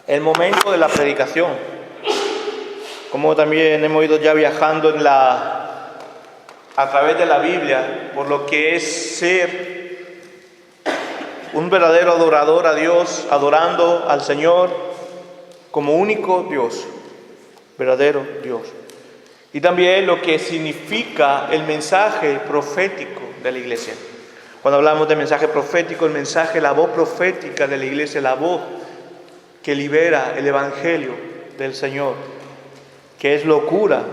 el momento de la predicación. Como también hemos ido ya viajando a través de la Biblia, por lo que es ser un verdadero adorador a Dios, adorando al Señor como único Dios, verdadero Dios. Y también lo que significa el mensaje profético de la iglesia. Cuando hablamos de mensaje profético, el mensaje, la voz profética de la iglesia, la voz que libera el evangelio del Señor, que es locura.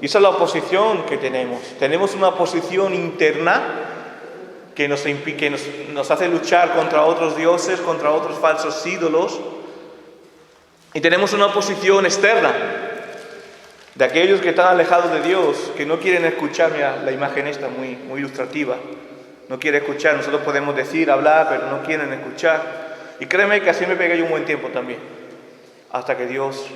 Y esa es la oposición que tenemos. Tenemos una oposición interna que nos hace luchar contra otros dioses, contra otros falsos ídolos. Y tenemos una oposición externa de aquellos que están alejados de Dios, que no quieren escuchar. Mira, la imagen esta muy ilustrativa. No quiere escuchar. Nosotros podemos decir, hablar, pero no quieren escuchar. Y créeme que así me pegué yo un buen tiempo también, hasta que Dios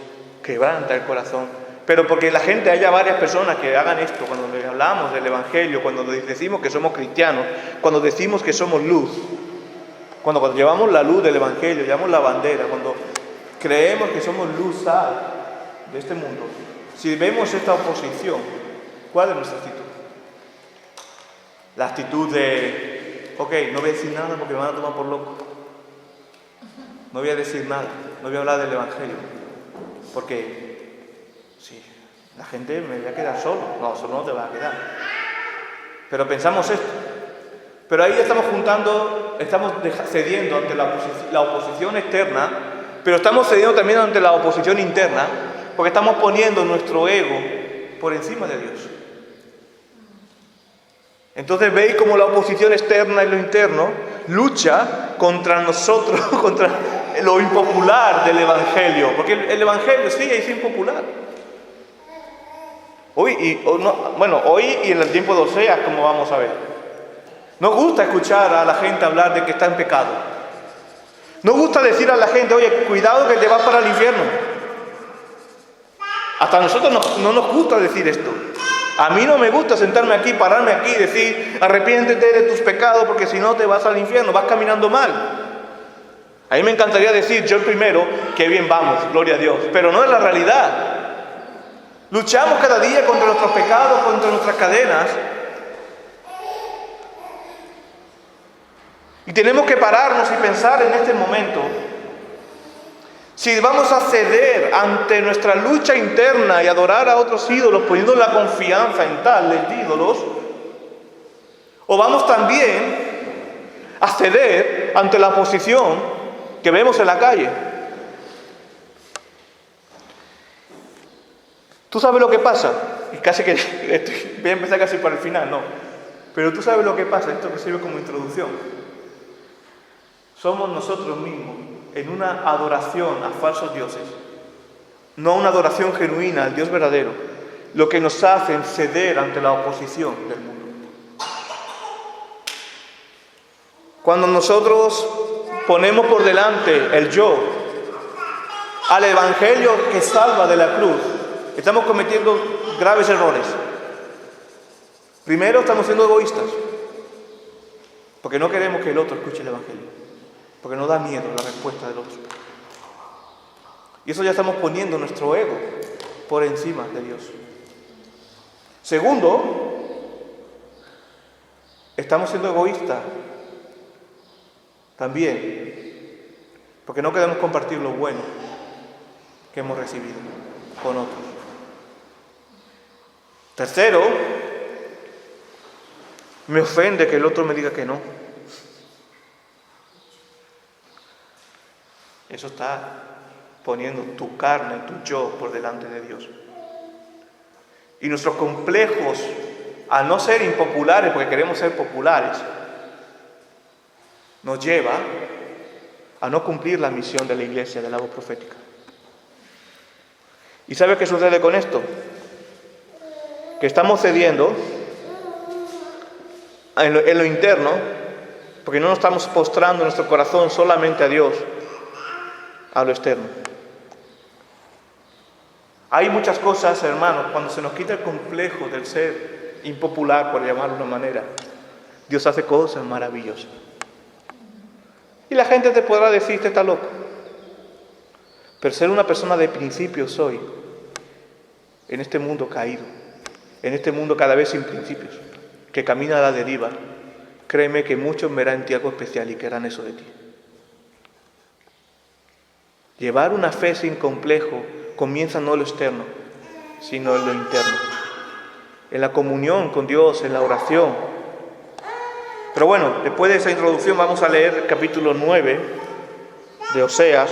quebranta el corazón. Pero porque la gente, haya varias personas que hagan esto, cuando les hablamos del Evangelio, cuando decimos que somos cristianos, cuando decimos que somos luz, cuando llevamos la luz del Evangelio, llevamos la bandera, cuando creemos que somos luz, sal de este mundo, si vemos esta oposición, ¿cuál es nuestra actitud? La actitud de, ok, no voy a decir nada porque me van a tomar por loco. No voy a decir nada, no voy a hablar del Evangelio, porque si la gente me voy a quedar solo. No, solo no te va a quedar. Pero pensamos esto. Pero ahí estamos cediendo ante la oposición externa, pero estamos cediendo también ante la oposición interna, porque estamos poniendo nuestro ego por encima de Dios. Entonces veis cómo la oposición externa y lo interno lucha contra nosotros, contra lo impopular del Evangelio, porque el Evangelio sí es impopular. Hoy y en el tiempo de Oseas, como vamos a ver, nos gusta escuchar a la gente hablar de que está en pecado. Nos gusta decir a la gente, oye, cuidado que te vas para el infierno. Hasta a nosotros no nos gusta decir esto. A mí no me gusta sentarme aquí, pararme aquí y decir, arrepiéntete de tus pecados porque si no te vas al infierno, vas caminando mal. A mí me encantaría decir, yo primero, que bien vamos, gloria a Dios, pero no es la realidad. Luchamos cada día contra nuestros pecados, contra nuestras cadenas. Y tenemos que pararnos y pensar en este momento, si vamos a ceder ante nuestra lucha interna y adorar a otros ídolos, poniendo la confianza en tales ídolos, o vamos también a ceder ante la oposición que vemos en la calle. ¿Tú sabes lo que pasa? Y casi que voy a empezar casi por el final, no. Pero tú sabes lo que pasa, esto me sirve como introducción. Somos nosotros mismos en una adoración a falsos dioses, no una adoración genuina al Dios verdadero, lo que nos hace ceder ante la oposición del mundo. Cuando nosotros ponemos por delante el yo al Evangelio que salva de la cruz, estamos cometiendo graves errores. Primero, estamos siendo egoístas, porque no queremos que el otro escuche el Evangelio, porque nos da miedo la respuesta del otro. Y eso ya estamos poniendo nuestro ego por encima de Dios. Segundo, estamos siendo egoístas también, porque no queremos compartir lo bueno que hemos recibido con otros. Tercero, me ofende que el otro me diga que no. Eso está poniendo tu carne, tu yo por delante de Dios. Y nuestros complejos, a no ser impopulares, porque queremos ser populares, nos lleva a no cumplir la misión de la iglesia de la voz profética. ¿Y sabes qué sucede con esto? Que estamos cediendo en lo interno, porque no nos estamos postrando nuestro corazón solamente a Dios, a lo externo. Hay muchas cosas, hermanos, cuando se nos quita el complejo del ser impopular, por llamarlo de una manera, Dios hace cosas maravillosas. Y la gente te podrá decir, te está loco. Pero ser una persona de principios hoy, en este mundo caído, en este mundo cada vez sin principios, que camina a la deriva, créeme que muchos verán en ti algo especial y querrán eso de ti. Llevar una fe sin complejo comienza no en lo externo, sino en lo interno, en la comunión con Dios, en la oración. Pero bueno, después de esa introducción vamos a leer el capítulo 9 de Oseas,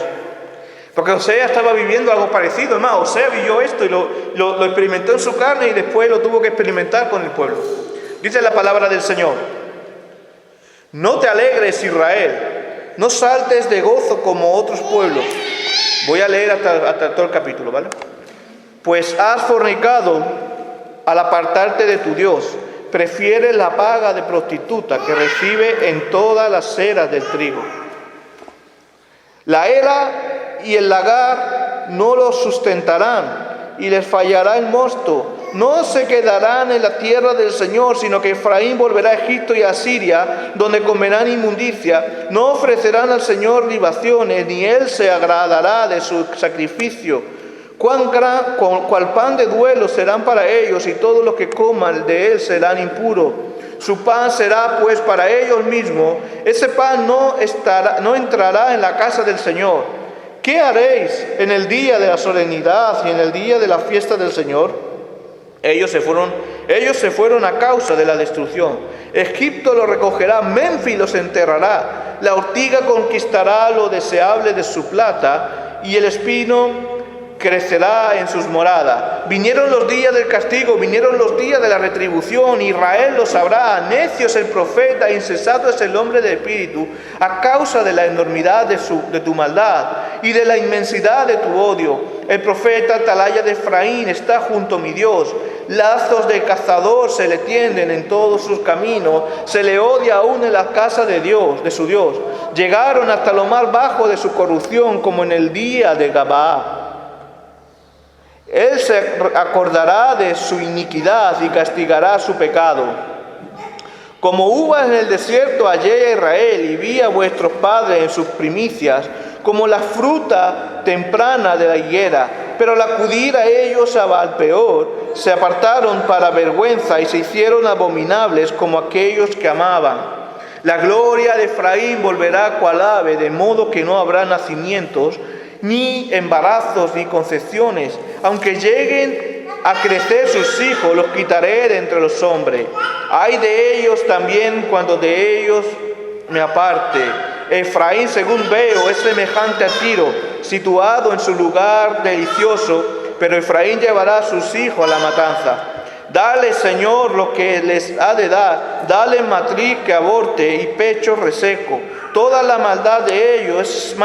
porque Oseas estaba viviendo algo parecido. Además, Oseas vivió esto y lo experimentó en su carne y después lo tuvo que experimentar con el pueblo. Dice la palabra del Señor: no te alegres, Israel, no saltes de gozo como otros pueblos. Voy a leer hasta todo el capítulo, ¿vale? Pues has fornicado al apartarte de tu Dios, prefieres la paga de prostituta que recibe en todas las eras del trigo. La era y el lagar no los sustentarán, y les fallará el mosto. No se quedarán en la tierra del Señor, sino que Efraín volverá a Egipto y a Siria, donde comerán inmundicia. No ofrecerán al Señor libaciones, ni Él se agradará de su sacrificio. Cual pan de duelo serán para ellos, y todos los que coman de Él serán impuros. Su pan será pues para ellos mismos. Ese pan no entrará en la casa del Señor. ¿Qué haréis en el día de la solemnidad y en el día de la fiesta del Señor? Ellos se fueron a causa de la destrucción. Egipto los recogerá, Menfis los enterrará. La ortiga conquistará lo deseable de su plata, y el espino crecerá en sus moradas. Vinieron los días del castigo, vinieron los días de la retribución. Israel lo sabrá. Necio es el profeta, insensato es el hombre de espíritu, a causa de la enormidad de tu maldad y de la inmensidad de tu odio. El profeta atalaya de Efraín está junto a mi Dios. Lazos de cazador se le tienden en todos sus caminos. Se le odia aún en la casa de Dios, de su Dios. Llegaron hasta lo más bajo de su corrupción, como en el día de Gabaa. Él se acordará de su iniquidad y castigará su pecado. Como uvas en el desierto hallé a Israel y vi a vuestros padres en sus primicias, como la fruta temprana de la higuera. Pero al acudir a ellos a Baal-peor, se apartaron para vergüenza y se hicieron abominables como aquellos que amaban. La gloria de Efraín volverá cual ave, de modo que no habrá nacimientos, ni embarazos, ni concepciones. Aunque lleguen a crecer sus hijos, los quitaré de entre los hombres. Ay de ellos también cuando de ellos me aparte. Efraín, según veo, es semejante a Tiro, situado en su lugar delicioso, pero Efraín llevará a sus hijos a la matanza. Dale, Señor, lo que les ha de dar. Dale matriz que aborte y pecho reseco. Toda la maldad de ellos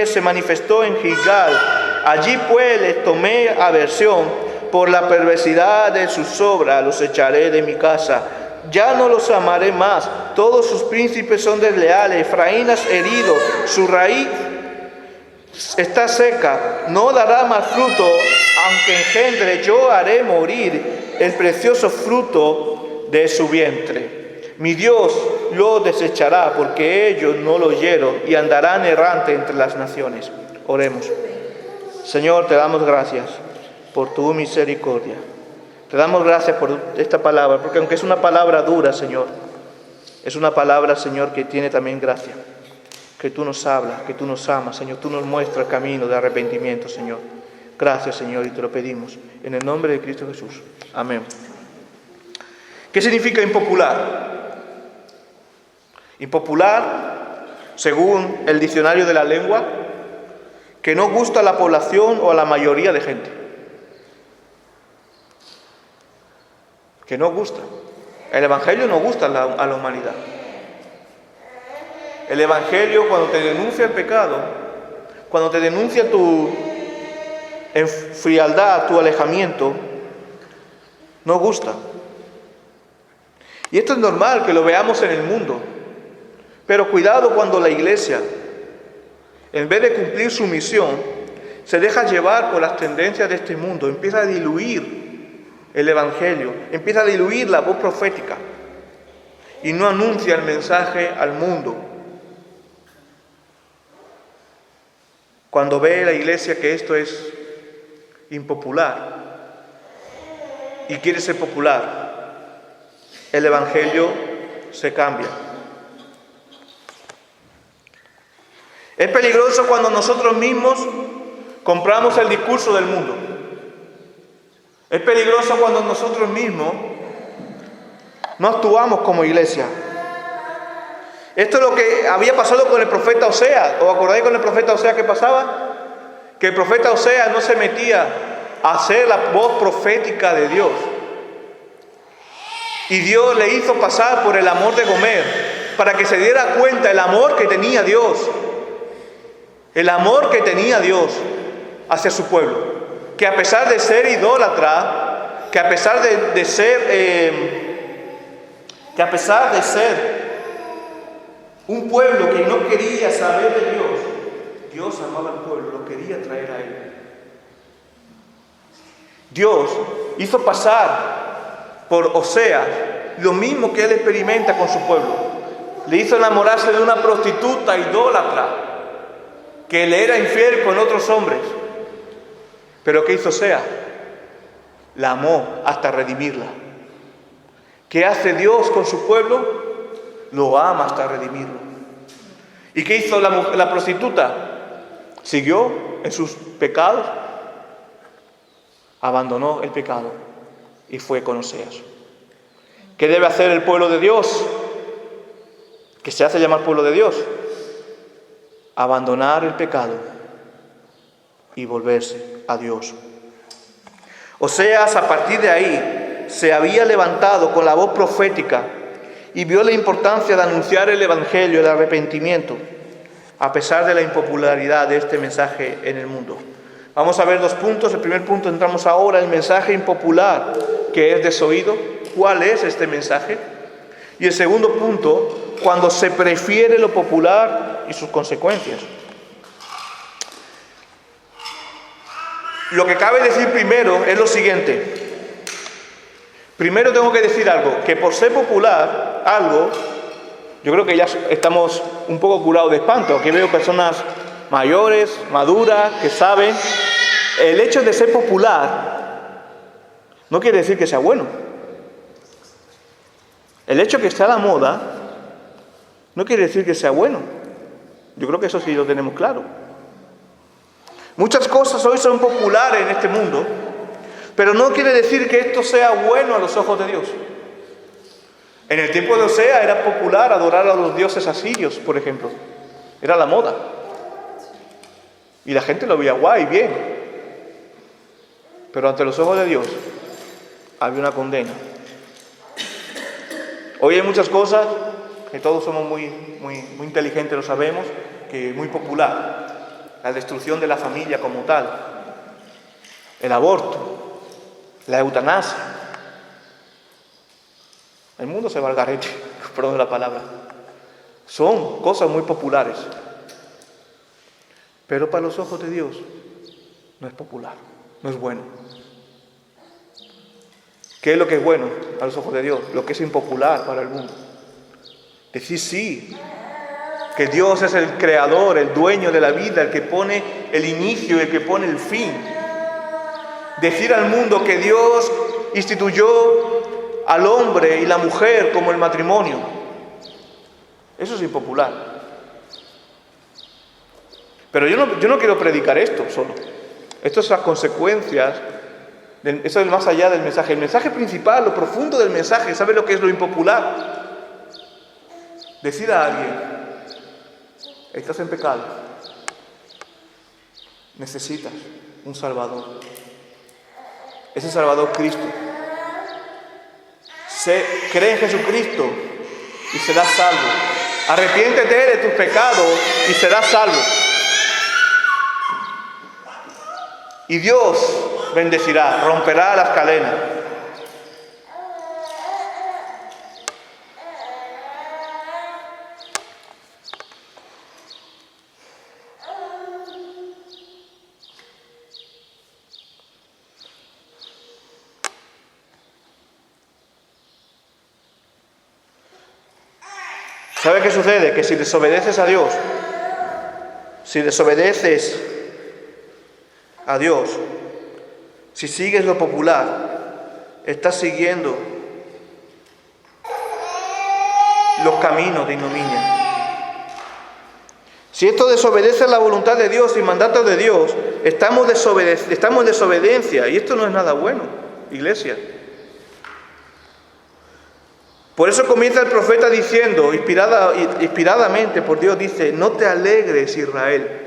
se manifestó en Gilgal. Allí pues les tomé aversión. Por la perversidad de sus obras los echaré de mi casa. Ya no los amaré más. Todos sus príncipes son desleales. Efraín has herido. Su raíz está seca. No dará más fruto, aunque engendre. Yo haré morir el precioso fruto de su vientre. Mi Dios lo desechará, porque ellos no lo oyeron y andarán errante entre las naciones. Oremos. Señor, te damos gracias por tu misericordia. Te damos gracias por esta palabra, porque aunque es una palabra dura, Señor, es una palabra, Señor, que tiene también gracia. Que tú nos hablas, que tú nos amas, Señor. Tú nos muestras el camino de arrepentimiento, Señor. Gracias, Señor, y te lo pedimos en el nombre de Cristo Jesús. Amén. ¿Qué significa impopular? Impopular, según el diccionario de la lengua, que no gusta a la población o a la mayoría de gente. Que no gusta. El Evangelio no gusta a la humanidad. El Evangelio, cuando te denuncia el pecado, cuando te denuncia tu frialdad, tu alejamiento, no gusta. Y esto es normal que lo veamos en el mundo. Pero cuidado cuando la iglesia, en vez de cumplir su misión, se deja llevar por las tendencias de este mundo, empieza a diluir el Evangelio, empieza a diluir la voz profética y no anuncia el mensaje al mundo. cuando ve la iglesia que esto es impopular y quiere ser popular, el evangelio se cambia. Es peligroso cuando nosotros mismos compramos el discurso del mundo. Es peligroso cuando nosotros mismos no actuamos como iglesia. Esto es lo que había pasado con el profeta Oseas. ¿Os acordáis con el profeta Oseas qué pasaba? Que el profeta Oseas no se metía a hacer la voz profética de Dios. Y Dios le hizo pasar por el amor de Gomer para que se diera cuenta el amor que tenía Dios. El amor que tenía Dios hacia su pueblo. Que a pesar de ser idólatra, que a pesar de ser un pueblo que no quería saber de Dios, Dios amaba al pueblo, lo quería traer a Él. Dios hizo pasar por Oseas lo mismo que Él experimenta con su pueblo. Le hizo enamorarse de una prostituta idólatra que le era infiel con otros hombres. Pero ¿qué hizo Oseas? La amó hasta redimirla. ¿Qué hace Dios con su pueblo? Lo ama hasta redimirlo. ¿Y qué hizo la prostituta? Siguió en sus pecados, abandonó el pecado y fue con Oseas. ¿Qué debe hacer el pueblo de Dios? Que se hace llamar pueblo de Dios. Abandonar el pecado y volverse a Dios. Oseas, a partir de ahí, se había levantado con la voz profética y vio la importancia de anunciar el evangelio, el arrepentimiento, a pesar de la impopularidad de este mensaje en el mundo. Vamos a ver dos puntos. El primer punto, entramos ahora, el mensaje impopular que es desoído. ¿Cuál es este mensaje? Y el segundo punto, cuando se prefiere lo popular y sus consecuencias. Lo que cabe decir primero es lo siguiente. Primero tengo que decir algo, que por ser popular algo, yo creo que ya estamos un poco curados de espanto. Aquí veo personas mayores, maduras, que saben. El hecho de ser popular no quiere decir que sea bueno. El hecho de que está a la moda no quiere decir que sea bueno. Yo creo que eso sí lo tenemos claro. Muchas cosas hoy son populares en este mundo, pero no quiere decir que esto sea bueno a los ojos de Dios. En el tiempo de Oseas era popular adorar a los dioses asirios, por ejemplo. Era la moda. Y la gente lo veía guay, bien. Pero ante los ojos de Dios había una condena. Hoy hay muchas cosas que todos somos muy inteligentes, lo sabemos, que es muy popular. La destrucción de la familia como tal, el aborto, la eutanasia. El mundo se va al garete, perdón la palabra. Son cosas muy populares. Pero para los ojos de Dios no es popular, no es bueno. ¿Qué es lo que es bueno a los ojos de Dios? Lo que es impopular para el mundo. Decir sí, que Dios es el creador, el dueño de la vida, el que pone el inicio, el que pone el fin. Decir al mundo que Dios instituyó al hombre y la mujer como el matrimonio. Eso es impopular. Pero yo no quiero predicar esto solo. Esto es las consecuencias. Eso es más allá del mensaje. El mensaje principal, lo profundo del mensaje, ¿sabe lo que es lo impopular? Decir a alguien: estás en pecado, necesitas un Salvador. Ese Salvador, Cristo. Cree en Jesucristo y serás salvo. Arrepiéntete de tus pecados y serás salvo. Y Dios bendecirá, romperá las cadenas. ¿Sabe qué sucede? Que si desobedeces a Dios, si desobedeces a Dios, si sigues lo popular, estás siguiendo los caminos de ignominia. Si esto desobedece la voluntad de Dios y mandatos de Dios, estamos en desobediencia, y esto no es nada bueno, iglesia. Por eso comienza el profeta diciendo, inspiradamente por Dios, dice: no te alegres, Israel.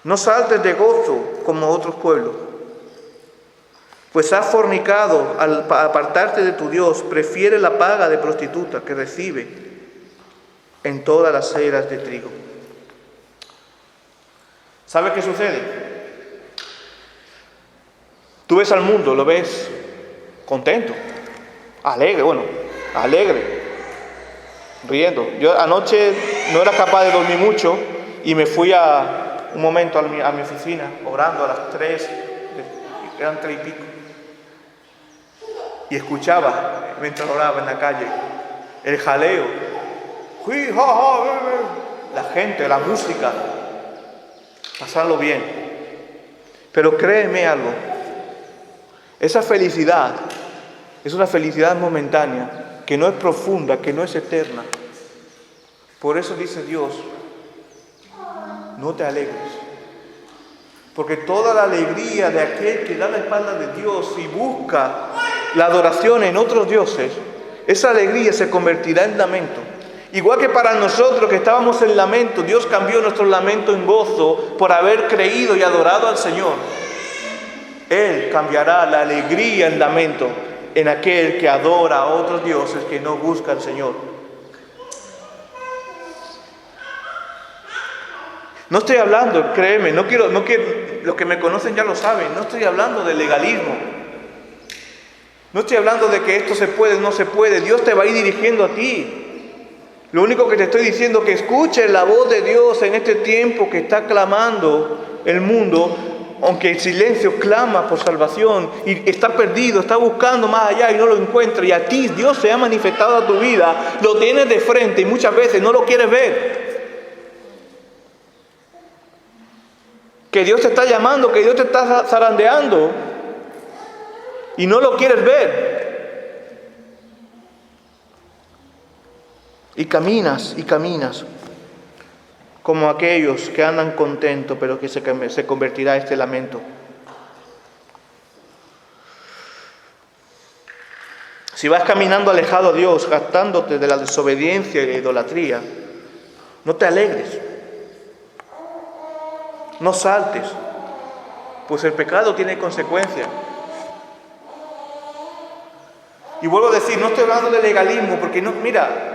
No saltes de gozo como otros pueblos, pues has fornicado al apartarte de tu Dios. Prefiere la paga de prostituta que recibe en todas las eras de trigo. ¿Sabes qué sucede? Tú ves al mundo, lo ves contento, alegre, riendo. Yo anoche no era capaz de dormir mucho y me fui un momento a mi oficina, orando a las 3, eran 3 y pico, y escuchaba, mientras oraba en la calle, el jaleo, la gente, la música, pasarlo bien. Pero créeme algo, esa felicidad es una felicidad momentánea, que no es profunda, que no es eterna. Por eso dice Dios: no te alegres, porque toda la alegría de aquel que da la espalda de Dios y busca la adoración en otros dioses, esa alegría se convertirá en lamento. Igual que para nosotros que estábamos en lamento, Dios cambió nuestro lamento en gozo por haber creído y adorado al Señor. Él cambiará la alegría en lamento en aquel que adora a otros dioses, que no busca al Señor. No estoy hablando, créeme, no quiero, los que me conocen ya lo saben, no estoy hablando de legalismo. No estoy hablando de que esto se puede o no se puede. Dios te va a ir dirigiendo a ti. Lo único que te estoy diciendo es que escuches la voz de Dios en este tiempo que está clamando el mundo, aunque el silencio clama por salvación y está perdido, está buscando más allá y no lo encuentra. Y a ti Dios se ha manifestado a tu vida, lo tienes de frente y muchas veces no lo quieres ver. Que Dios te está llamando, que Dios te está zarandeando y no lo quieres ver. Y caminas como aquellos que andan contentos, pero que se convertirá este lamento. Si vas caminando alejado a Dios, gastándote de la desobediencia y la idolatría, no te alegres. No saltes, pues el pecado tiene consecuencias. Y vuelvo a decir, no estoy hablando de legalismo, porque no, mira,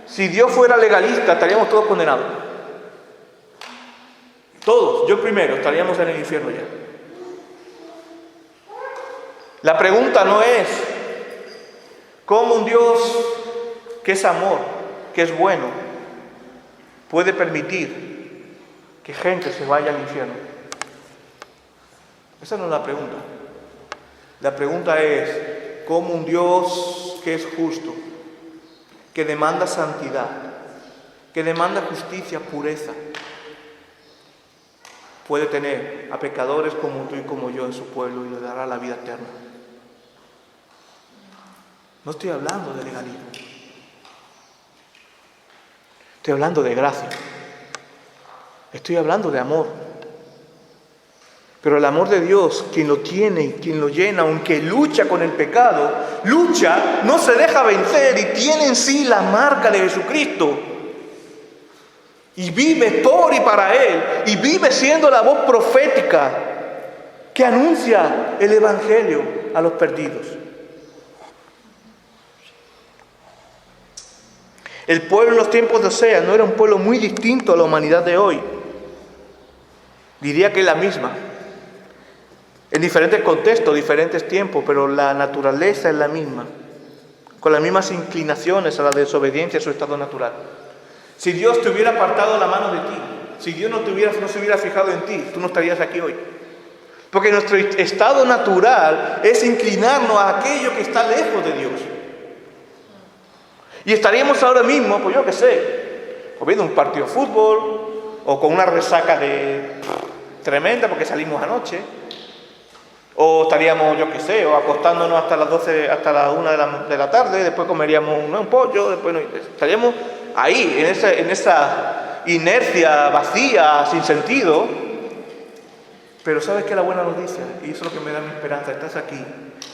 si Dios fuera legalista, estaríamos todos condenados. Todos, yo primero, estaríamos en el infierno ya. La pregunta no es cómo un Dios que es amor, que es bueno, puede permitir que gente se vaya al infierno. Esa no es la pregunta. La pregunta es cómo un Dios que es justo, que demanda santidad, que demanda justicia, pureza, puede tener a pecadores como tú y como yo en su pueblo y le dará la vida eterna. No estoy hablando de legalismo. Estoy hablando de gracia. Estoy hablando de amor. Pero el amor de Dios, quien lo tiene, quien lo llena, aunque lucha con el pecado, lucha, no se deja vencer y tiene en sí la marca de Jesucristo. Y vive por y para Él. Y vive siendo la voz profética que anuncia el Evangelio a los perdidos. El pueblo en los tiempos de Oseas no era un pueblo muy distinto a la humanidad de hoy. Diría que es la misma. En diferentes contextos, diferentes tiempos, pero la naturaleza es la misma. Con las mismas inclinaciones a la desobediencia a su estado natural. Si Dios te hubiera apartado la mano de ti, si Dios no se hubiera fijado en ti, tú no estarías aquí hoy. Porque nuestro estado natural es inclinarnos a aquello que está lejos de Dios. Y estaríamos ahora mismo, pues yo qué sé, o viendo un partido de fútbol, o con una resaca de tremenda porque salimos anoche, o estaríamos, yo qué sé, o acostándonos hasta las 12, hasta la 1 de la tarde, después comeríamos un pollo, después estaríamos ahí, en esa inercia vacía, sin sentido. Pero ¿sabes qué es la buena noticia? Y eso es lo que me da mi esperanza. Estás aquí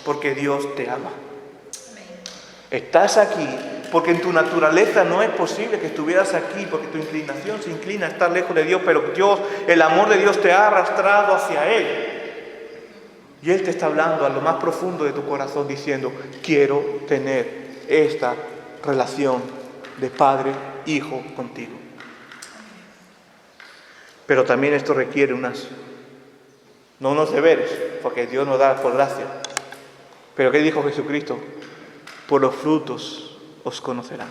porque Dios te ama. Estás aquí porque en tu naturaleza no es posible que estuvieras aquí, porque tu inclinación se inclina a estar lejos de Dios, pero Dios, el amor de Dios te ha arrastrado hacia Él. Y Él te está hablando a lo más profundo de tu corazón diciendo, quiero tener esta relación de padre-hijo contigo. Pero también esto requiere no unos deberes, porque Dios nos da por gracia. Pero ¿qué dijo Jesucristo? Por los frutos os conocerán.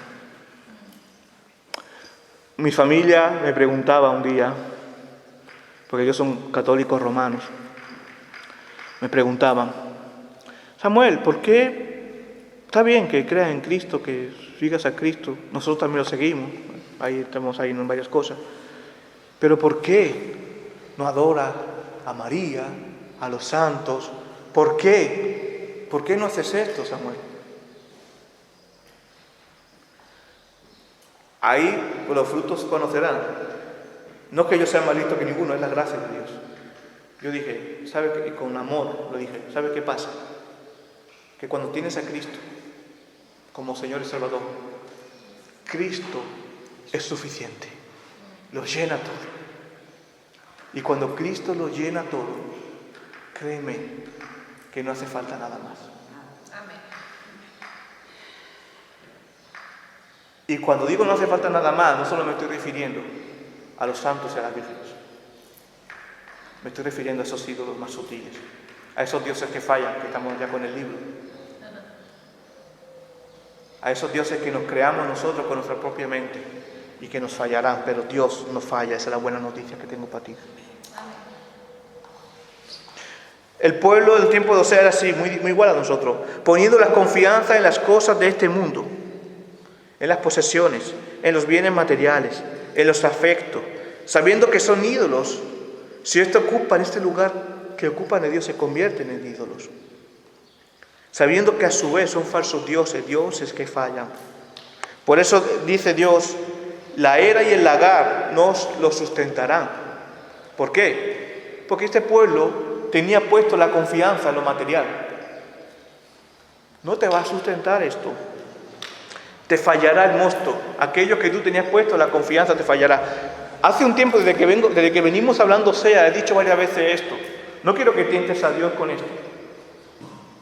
Mi familia me preguntaba un día, porque ellos son católicos romanos, me preguntaban, Samuel, ¿por qué está bien que creas en Cristo, que sigas a Cristo? Nosotros también lo seguimos, ahí estamos ahí en varias cosas. Pero ¿por qué no adoras a María, a los santos? ¿Por qué? ¿Por qué no haces esto, Samuel? Ahí los frutos conocerán. No es que yo sea más listo que ninguno, es la gracia de Dios. Yo dije, ¿sabes qué? Y con amor lo dije, ¿sabes qué pasa? Que cuando tienes a Cristo como Señor y Salvador, Cristo es suficiente, lo llena todo. Y cuando Cristo lo llena todo, créeme que no hace falta nada más. Amén. Y cuando digo no hace falta nada más, no solo me estoy refiriendo a los santos y a las vírgenes. Me estoy refiriendo a esos ídolos más sutiles, a esos dioses que fallan, que estamos ya con el libro. A esos dioses que nos creamos nosotros con nuestra propia mente y que nos fallarán, pero Dios no falla, esa es la buena noticia que tengo para ti. El pueblo del tiempo de Osea era así, muy igual a nosotros, poniendo la confianza en las cosas de este mundo, en las posesiones, en los bienes materiales, en los afectos, sabiendo que son ídolos. Si esto ocupa en este lugar que ocupan de Dios, se convierten en ídolos. Sabiendo que a su vez son falsos dioses, dioses que fallan. Por eso dice Dios, la era y el lagar nos lo sustentarán. ¿Por qué? Porque este pueblo tenía puesto la confianza en lo material. No te va a sustentar esto. Te fallará el mosto. Aquello que tú tenías puesto la confianza te fallará. Hace un tiempo, desde que venimos hablando he dicho varias veces esto. No quiero que tientes a Dios con esto.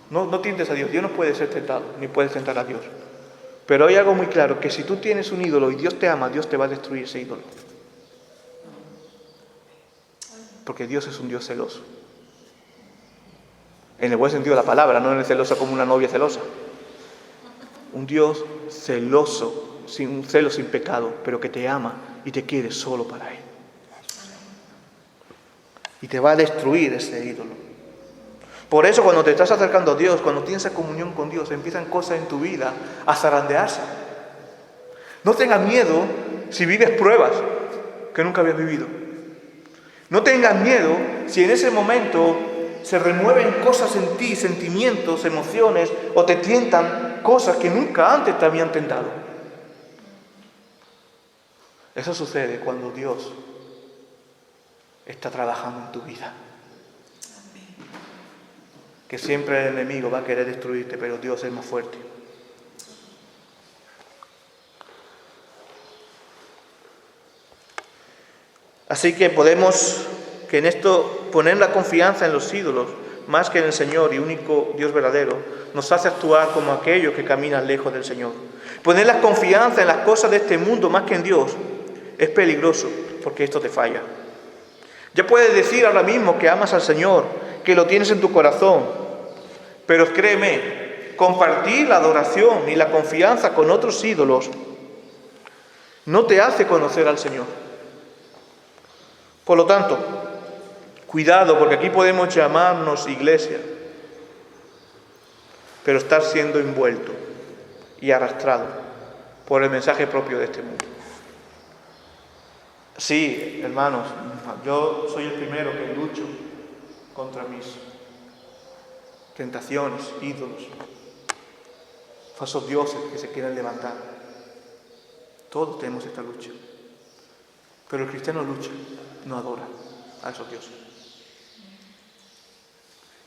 No tientes a Dios. Dios no puede ser tentado, ni puedes tentar a Dios. Pero hay algo muy claro, que si tú tienes un ídolo y Dios te ama, Dios te va a destruir ese ídolo. Porque Dios es un Dios celoso. En el buen sentido de la palabra, no en el celoso como una novia celosa. Un Dios celoso, un celo sin pecado, pero que te ama y te quiere solo para Él. Y te va a destruir ese ídolo. Por eso cuando te estás acercando a Dios, cuando tienes esa comunión con Dios, empiezan cosas en tu vida a zarandearse. No tengas miedo si vives pruebas que nunca habías vivido. No tengas miedo si en ese momento se remueven cosas en ti, sentimientos, emociones, o te tientan cosas que nunca antes te habían tentado. Eso sucede cuando Dios está trabajando en tu vida. Que siempre el enemigo va a querer destruirte, pero Dios es más fuerte. Así que podemos que en esto poner la confianza en los ídolos más que en el Señor y único Dios verdadero nos hace actuar como aquellos que caminan lejos del Señor. Poner la confianza en las cosas de este mundo más que en Dios es peligroso porque esto te falla. Ya puedes decir ahora mismo que amas al Señor, que lo tienes en tu corazón, pero créeme, compartir la adoración y la confianza con otros ídolos no te hace conocer al Señor. Por lo tanto, cuidado, porque aquí podemos llamarnos iglesia, pero estar siendo envuelto y arrastrado por el mensaje propio de este mundo. Sí, hermanos, yo soy el primero que lucho contra mis tentaciones, ídolos, falsos dioses que se quieren levantar. Todos tenemos esta lucha. Pero el cristiano lucha, no adora a esos dioses.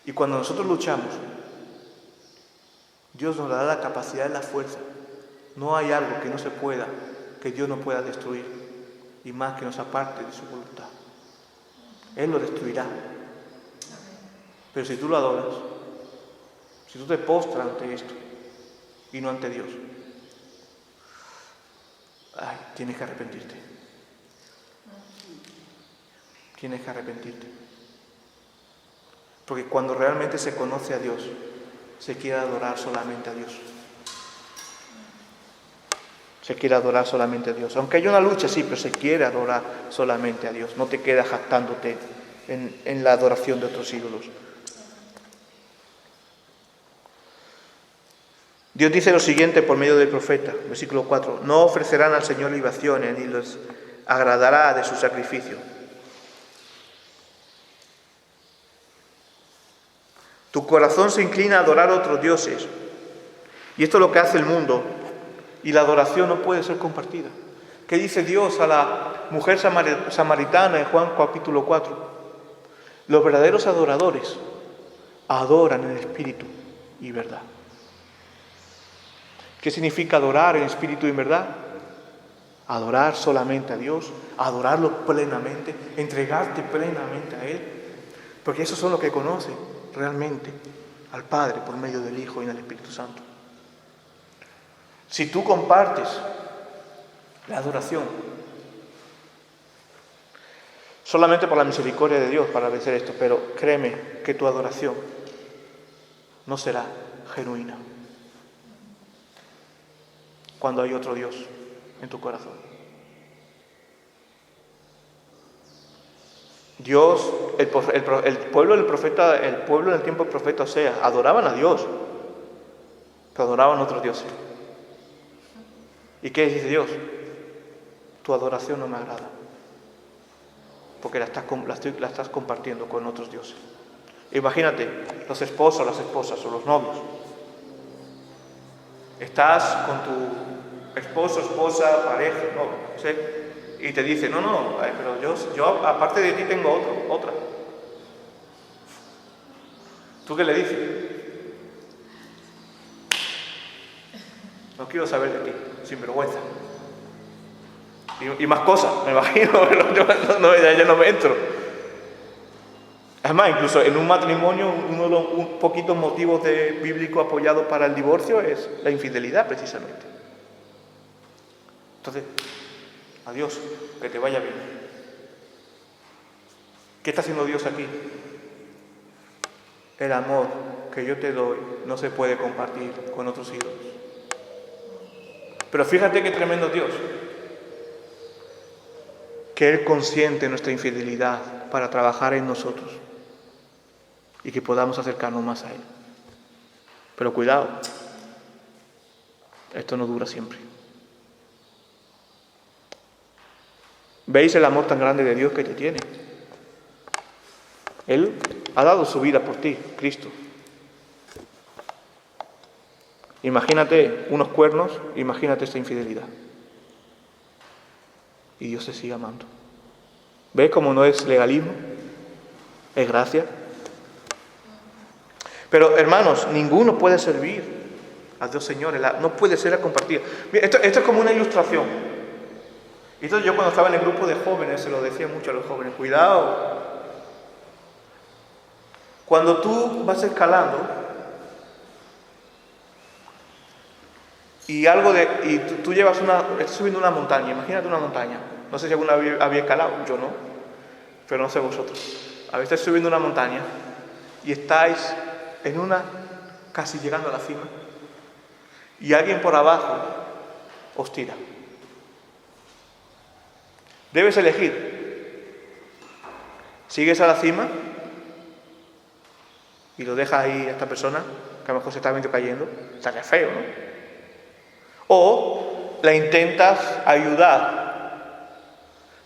Y cuando nosotros luchamos, Dios nos da la capacidad y la fuerza. No hay algo que no se pueda, que Dios no pueda destruir, y más que nos aparte de su voluntad. Él lo destruirá. Pero si tú lo adoras, si tú te postras ante esto y no ante Dios, tienes que arrepentirte. Tienes que arrepentirte. Porque cuando realmente se conoce a Dios, se quiere adorar solamente a Dios. Se quiere adorar solamente a Dios. Aunque hay una lucha, sí, pero se quiere adorar solamente a Dios. No te quedas jactándote en la adoración de otros ídolos. Dios dice lo siguiente por medio del profeta, versículo 4. No ofrecerán al Señor libaciones, ni les agradará de su sacrificio. Tu corazón se inclina a adorar a otros dioses. Y esto es lo que hace el mundo. Y la adoración no puede ser compartida. ¿Qué dice Dios a la mujer samaritana en Juan capítulo 4? Los verdaderos adoradores adoran en espíritu y verdad. ¿Qué significa adorar en espíritu y en verdad? Adorar solamente a Dios, adorarlo plenamente, entregarte plenamente a Él. Porque esos son los que conocen realmente al Padre por medio del Hijo y del Espíritu Santo. Si tú compartes la adoración solamente por la misericordia de Dios para vencer esto, pero créeme que tu adoración no será genuina cuando hay otro Dios en tu corazón. Dios, el pueblo del profeta, el pueblo en el tiempo del profeta Oseas, adoraban a Dios, pero adoraban a otros dioses. ¿Y qué dice Dios? Tu adoración no me agrada, porque la estás compartiendo con otros dioses. Imagínate, los esposos, las esposas o los novios. Estás con tu esposo, esposa, pareja, no sé, y te dice, no, pero yo aparte de ti tengo otra. ¿Tú qué le dices? No quiero saber de ti, sin vergüenza. Y más cosas, me imagino, pero yo no me entro. Además, incluso en un matrimonio, uno de los poquitos motivos bíblicos apoyados para el divorcio es la infidelidad, precisamente. Entonces, adiós, que te vaya bien. ¿Qué está haciendo Dios aquí? El amor que yo te doy no se puede compartir con otros ídolos. Pero fíjate qué tremendo Dios. Que Él consiente nuestra infidelidad para trabajar en nosotros y que podamos acercarnos más a Él. Pero cuidado, esto no dura siempre. ¿Veis el amor tan grande de Dios que te tiene? Él ha dado su vida por ti, Cristo. Imagínate unos cuernos, imagínate esta infidelidad. Y Dios te sigue amando. ¿Ves cómo no es legalismo? Es gracia. Pero hermanos, ninguno puede servir a Dios Señor. No puede ser compartido. Esto es como una ilustración. Entonces yo cuando estaba en el grupo de jóvenes se lo decía mucho a los jóvenes. Cuidado. Cuando tú vas escalando y tú estás subiendo una montaña, imagínate una montaña. No sé si alguna vez había escalado, yo no, pero no sé vosotros. A veces estáis subiendo una montaña y estáis casi llegando a la cima y alguien por abajo os tira. Debes elegir. ¿Sigues a la cima y lo dejas ahí a esta persona que a lo mejor se está viendo cayendo? O sea, que es feo, ¿no? O la intentas ayudar,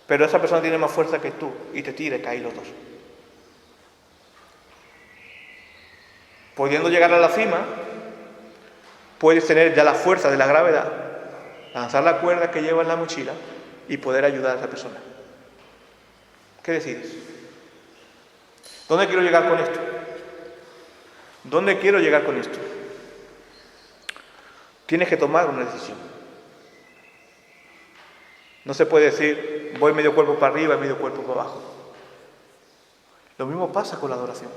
pero esa persona tiene más fuerza que tú y te tira y caen los dos. pudiendo llegar a la cima, puedes tener ya la fuerza de la gravedad, lanzar la cuerda que lleva en la mochila y poder ayudar a esa persona. ¿Qué decides? ¿Dónde quiero llegar con esto? ¿Dónde quiero llegar con esto? Tienes que tomar una decisión. No se puede decir, voy medio cuerpo para arriba y medio cuerpo para abajo. Lo mismo pasa con la adoración.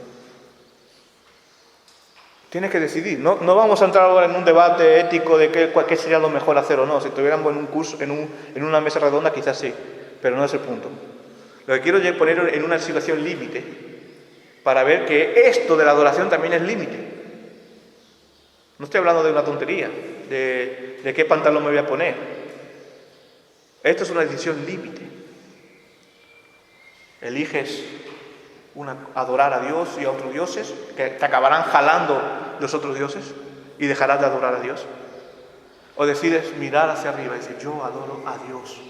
Tienes que decidir. No vamos a entrar ahora en un debate ético de qué sería lo mejor hacer o no. Si estuviéramos en un curso, en una mesa redonda, quizás sí, pero no es el punto. Lo que quiero es poner en una situación límite para ver que esto de la adoración también es límite. No estoy hablando de una tontería, de qué pantalón me voy a poner. Esto es una decisión límite. Eliges adorar a Dios y a otros dioses, que te acabarán jalando los otros dioses y dejarás de adorar a Dios. O decides mirar hacia arriba y decir, yo adoro a Dios.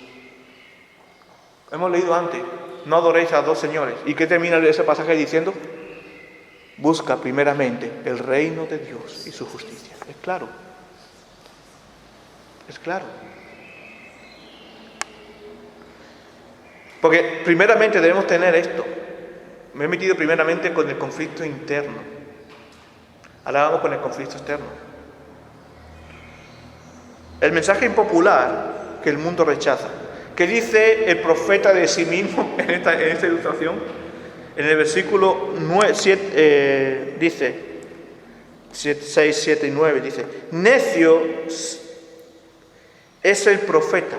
Hemos leído antes, no adoréis a dos señores. ¿Y qué termina ese pasaje diciendo? Busca primeramente el reino de Dios y su justicia. Es claro. Es claro. Porque primeramente debemos tener esto. Me he metido primeramente con el conflicto interno. Ahora vamos con el conflicto externo. El mensaje impopular que el mundo rechaza. ¿Qué dice el profeta de sí mismo en esta ilustración? En el versículo 6, 7 y 9 dice: necio es el profeta,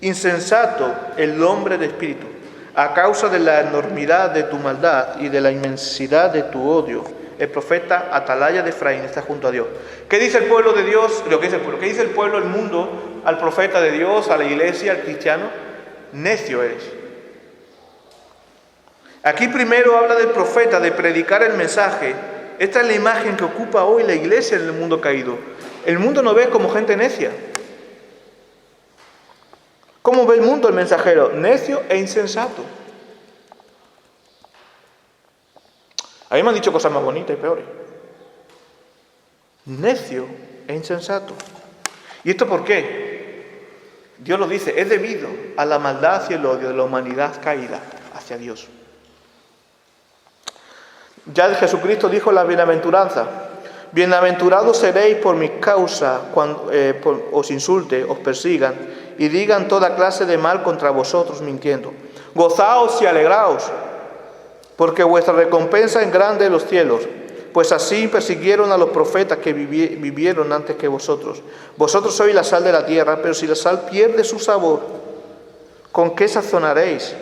insensato el hombre de espíritu, a causa de la enormidad de tu maldad y de la inmensidad de tu odio. El profeta atalaya de Efraín está junto a Dios. ¿Qué dice el pueblo de Dios? ¿Qué dice el pueblo, el mundo, al profeta de Dios, a la iglesia, al cristiano? Necio eres. Aquí primero habla del profeta, de predicar el mensaje. Esta es la imagen que ocupa hoy la iglesia en el mundo caído. El mundo nos ve como gente necia. ¿Cómo ve el mundo el mensajero? Necio e insensato. A mí me han dicho cosas más bonitas y peores. Necio e insensato. ¿Y esto por qué? Dios lo dice, es debido a la maldad y el odio de la humanidad caída hacia Dios. Ya Jesucristo dijo la bienaventuranza: bienaventurados seréis por mi causa cuando os insulte, os persigan y digan toda clase de mal contra vosotros mintiendo. Gozaos y alegraos, porque vuestra recompensa es grande en los cielos, pues así persiguieron a los profetas que vivieron antes que vosotros. Vosotros sois la sal de la tierra, pero si la sal pierde su sabor, ¿con qué sazonaréis?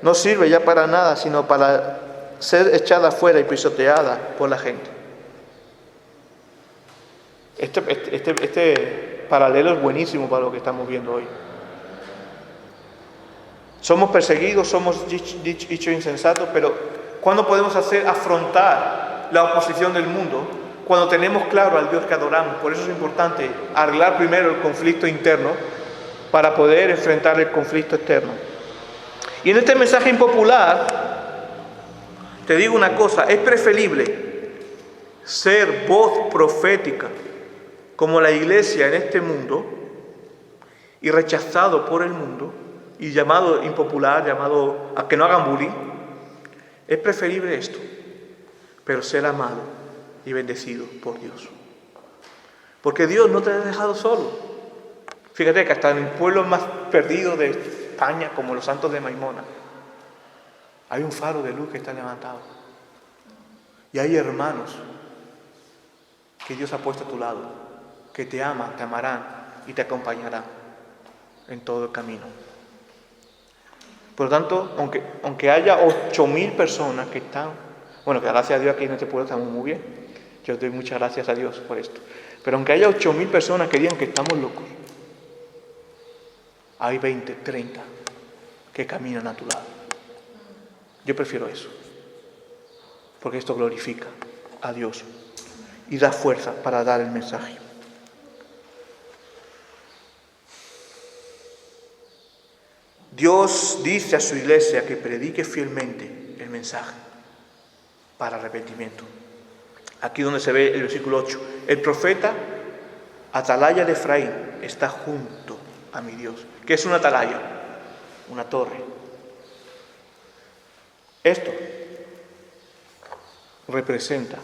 No sirve ya para nada, sino para ser echada fuera y pisoteada por la gente. Este paralelo es buenísimo para lo que estamos viendo hoy. Somos perseguidos, somos dichos insensatos, pero ¿cuándo podemos afrontar la oposición del mundo? Cuando tenemos claro al Dios que adoramos. Por eso es importante arreglar primero el conflicto interno para poder enfrentar el conflicto externo. Y en este mensaje impopular, te digo una cosa, es preferible ser voz profética como la iglesia en este mundo y rechazado por el mundo y llamado impopular, llamado a que no hagan bullying. Es preferible esto, pero ser amado y bendecido por Dios. Porque Dios no te ha dejado solo. Fíjate que hasta en el pueblo más perdido de España, como los santos de Maimona, hay un faro de luz que está levantado. Y hay hermanos que Dios ha puesto a tu lado, que te aman, te amarán y te acompañarán en todo el camino. Por lo tanto, aunque haya 8.000 personas que están, bueno, que gracias a Dios aquí en este pueblo estamos muy bien. Yo doy muchas gracias a Dios por esto. Pero aunque haya 8.000 personas que digan que estamos locos, hay 20, 30 que caminan a tu lado. Yo prefiero eso, porque esto glorifica a Dios y da fuerza para dar el mensaje. Dios dice a su iglesia que predique fielmente el mensaje para arrepentimiento. Aquí donde se ve el versículo 8. El profeta, atalaya de Efraín, está junto a mi Dios. ¿Qué es una atalaya? Una torre. Esto representa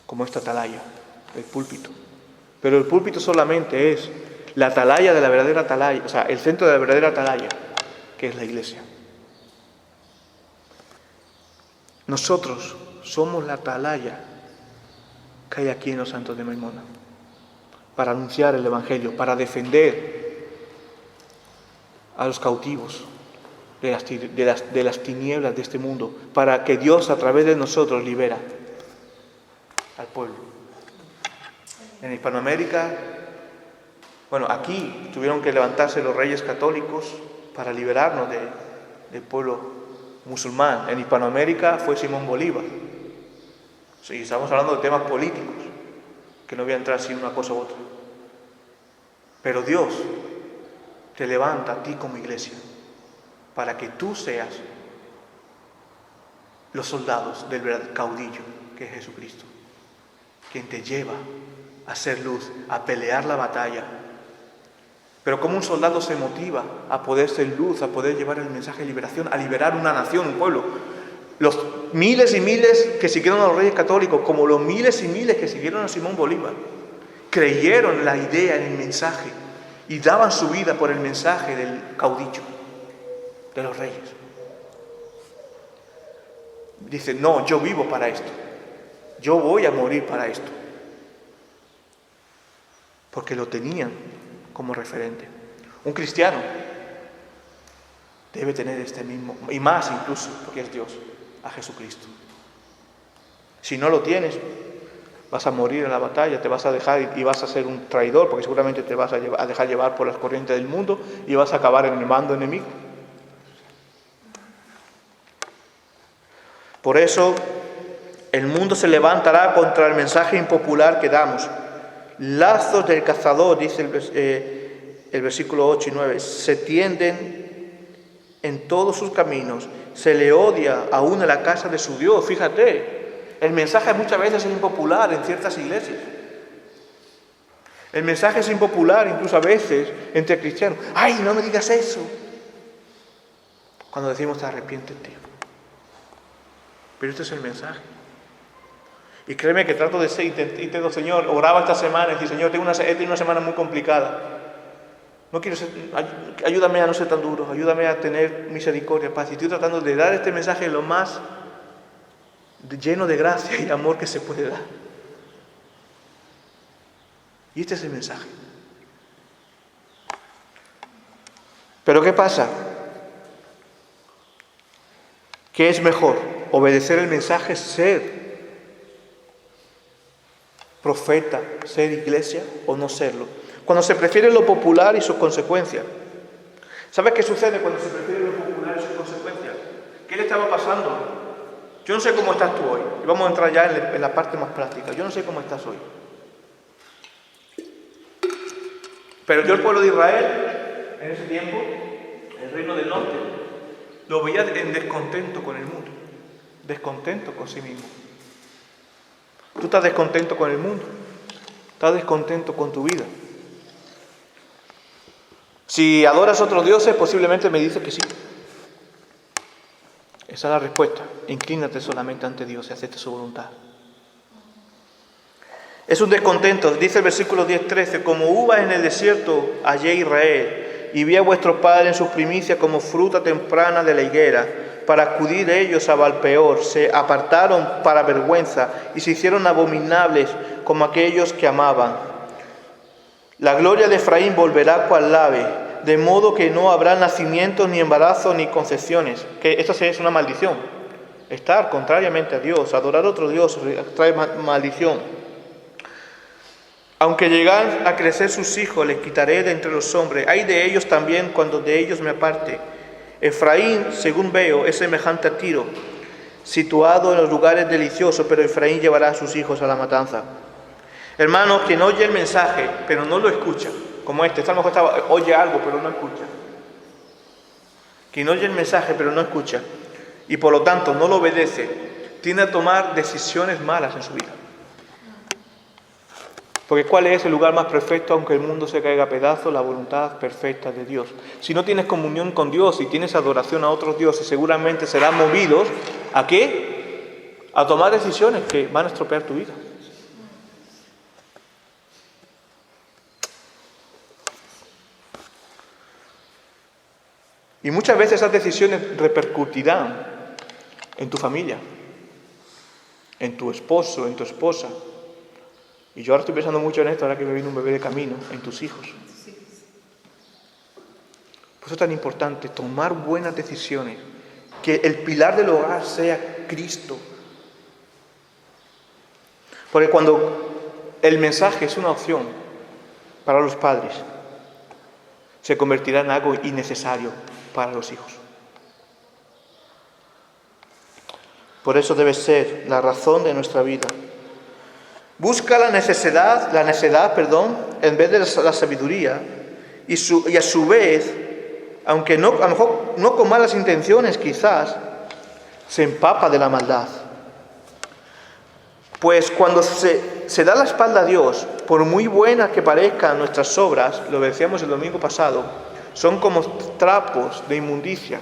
como esta atalaya, el púlpito. Pero el púlpito solamente es la atalaya de la verdadera atalaya, o sea, el centro de la verdadera atalaya, que es la iglesia. Nosotros somos la atalaya que hay aquí en los Santos de Maimona, para anunciar el Evangelio, para defender a los cautivos de las tinieblas de este mundo, para que Dios a través de nosotros libera al pueblo. En Hispanoamérica, bueno, aquí tuvieron que levantarse los reyes católicos para liberarnos del pueblo musulmán. En Hispanoamérica fue Simón Bolívar. Sí, estamos hablando de temas políticos, que no voy a entrar sin una cosa u otra. Pero Dios te levanta a ti como iglesia para que tú seas los soldados del verdadero caudillo, que es Jesucristo, quien te lleva a hacer luz, a pelear la batalla. Pero como un soldado se motiva a poder ser luz, a poder llevar el mensaje de liberación, a liberar una nación, un pueblo. Los miles y miles que siguieron a los reyes católicos, como los miles y miles que siguieron a Simón Bolívar, creyeron en la idea, en el mensaje, y daban su vida por el mensaje del caudillo, de los reyes. Dicen, no, yo vivo para esto, yo voy a morir para esto, porque lo tenían como referente. Un cristiano debe tener este mismo, y más incluso, porque es Dios, a Jesucristo. Si no lo tienes, vas a morir en la batalla, te vas a dejar y vas a ser un traidor, porque seguramente te vas a dejar llevar por las corrientes del mundo y vas a acabar en el bando enemigo. Por eso, el mundo se levantará contra el mensaje impopular que damos. Lazos del cazador, dice el versículo 8 y 9, se tienden en todos sus caminos, se le odia aún en la casa de su Dios. Fíjate, el mensaje muchas veces es impopular en ciertas iglesias. El mensaje es impopular incluso a veces entre cristianos. ¡Ay, no me digas eso! Cuando decimos te arrepiéntete. Pero este es el mensaje. Y créeme que trato de ser, intento, Señor, oraba esta semana y decir, Señor, he tenido una semana muy complicada. No quiero ser, ayúdame a no ser tan duro, ayúdame a tener misericordia, paz. Y estoy tratando de dar este mensaje lo más lleno de gracia y amor que se puede dar. Y este es el mensaje. Pero ¿qué pasa? ¿Qué es mejor? Obedecer el mensaje, ser profeta, ser iglesia o no serlo. Cuando se prefiere lo popular y sus consecuencias. ¿Sabes qué sucede cuando se prefiere lo popular y sus consecuencias? ¿Qué le estaba pasando? Yo no sé cómo estás tú hoy. Y vamos a entrar ya en la parte más práctica. Yo no sé cómo estás hoy. Pero yo, el pueblo de Israel, en ese tiempo, el reino del norte, lo veía en descontento con el mundo, descontento con sí mismo. Tú estás descontento con el mundo, estás descontento con tu vida. Si adoras a otros dioses, posiblemente me dices que sí. Esa es la respuesta. Inclínate solamente ante Dios y acepta su voluntad. Es un descontento, dice el versículo 10-13, como uvas en el desierto hallé Israel, y vi a vuestros padres en sus primicias como fruta temprana de la higuera, para acudir ellos a Balpeor, se apartaron para vergüenza, y se hicieron abominables como aquellos que amaban. La gloria de Efraín volverá cual ave, de modo que no habrá nacimientos, ni embarazos, ni concepciones. Que esto es una maldición. Estar contrariamente a Dios, adorar a otro Dios, trae maldición. Aunque llegan a crecer sus hijos, les quitaré de entre los hombres. Hay de ellos también cuando de ellos me aparte. Efraín, según veo, es semejante a Tiro, situado en los lugares deliciosos, pero Efraín llevará a sus hijos a la matanza. Hermanos, quien oye el mensaje, pero no lo escucha, como este a lo mejor oye algo, pero no escucha. Quien oye el mensaje, pero no escucha, y por lo tanto no lo obedece, tiende a tomar decisiones malas en su vida. Porque ¿cuál es el lugar más perfecto aunque el mundo se caiga a pedazos? La voluntad perfecta de Dios. Si no tienes comunión con Dios y tienes adoración a otros dioses, seguramente serán movidos ¿a qué? A tomar decisiones que van a estropear tu vida. Y muchas veces esas decisiones repercutirán en tu familia, en tu esposo, en tu esposa. Y yo ahora estoy pensando mucho en esto, ahora que me viene un bebé de camino, en tus hijos. Por eso es tan importante tomar buenas decisiones, que el pilar del hogar sea Cristo. Porque cuando el mensaje es una opción para los padres, se convertirá en algo innecesario para los hijos. Por eso debe ser la razón de nuestra vida. Busca la necedad, en vez de la sabiduría, y a su vez, aunque no, a lo mejor no con malas intenciones quizás, se empapa de la maldad. Pues cuando se da la espalda a Dios, por muy buenas que parezcan nuestras obras, lo decíamos el domingo pasado, son como trapos de inmundicia.